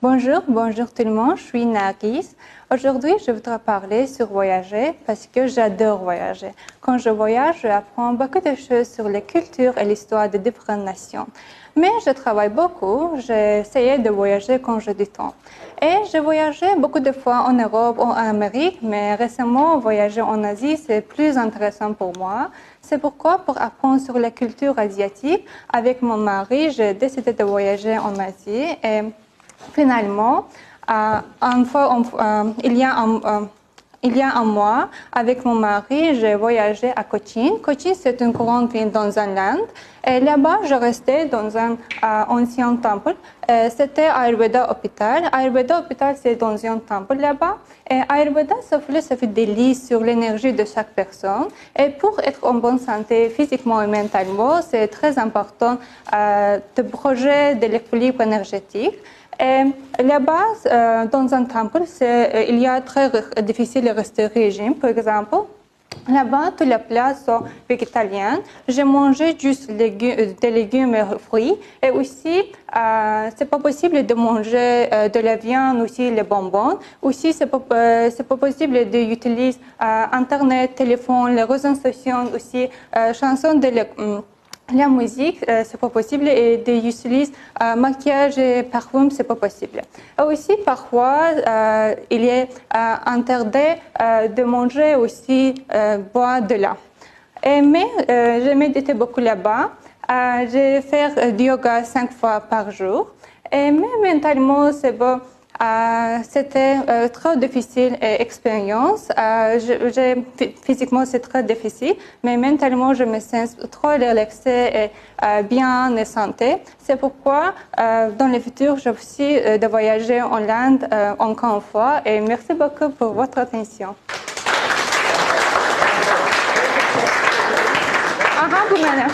Bonjour tout le monde, je suis Nargis. Aujourd'hui, je voudrais parler sur voyager parce que j'adore voyager. Quand je voyage, j'apprends beaucoup de choses sur les cultures et l'histoire de différentes nations. Mais je travaille beaucoup, j'ai essayé de voyager quand j'ai du temps. Et j'ai voyagé beaucoup de fois en Europe ou en Amérique, mais récemment, voyager en Asie, c'est plus intéressant pour moi. C'est pourquoi, pour apprendre sur la culture asiatique, avec mon mari, j'ai décidé de voyager en Asie. Et finalement, il y a un mois, avec mon mari, j'ai voyagé à Cochin. Cochin, c'est une grande ville dans un land. Et là-bas, je restais dans un ancien temple. C'était Ayurveda Hospital. Ayurveda Hospital, c'est dans un temple là-bas. Et Ayurveda, sa philosophie des lits sur l'énergie de chaque personne. Et pour être en bonne santé physiquement et mentalement, c'est très important de projet de l'équilibre énergétique. Et là-bas, dans un temple, il y a très difficile de rester régime. Par exemple, là-bas, toutes les plats sont végétaliens. J'ai mangé juste des légumes et fruits. Et aussi, c'est pas possible de manger de la viande, aussi les bonbons. Aussi, c'est pas possible d'utiliser Internet, téléphone, les réseaux sociaux, aussi chansons de la musique, c'est pas possible, et d'utiliser maquillage et parfum, c'est pas possible. Et aussi, parfois, il est interdit de manger aussi boire de l'eau. Mais j'ai médité beaucoup là-bas. J'ai fait du yoga 5 fois par jour. Mais mentalement, c'est bon. C'était très difficile expérience. Physiquement, c'est très difficile, mais mentalement, je me sens trop relaxée et bien et santé. C'est pourquoi, dans le futur, j'ai aussi de voyager en Inde encore une fois. Et merci beaucoup pour votre attention. Aha, bu mənə.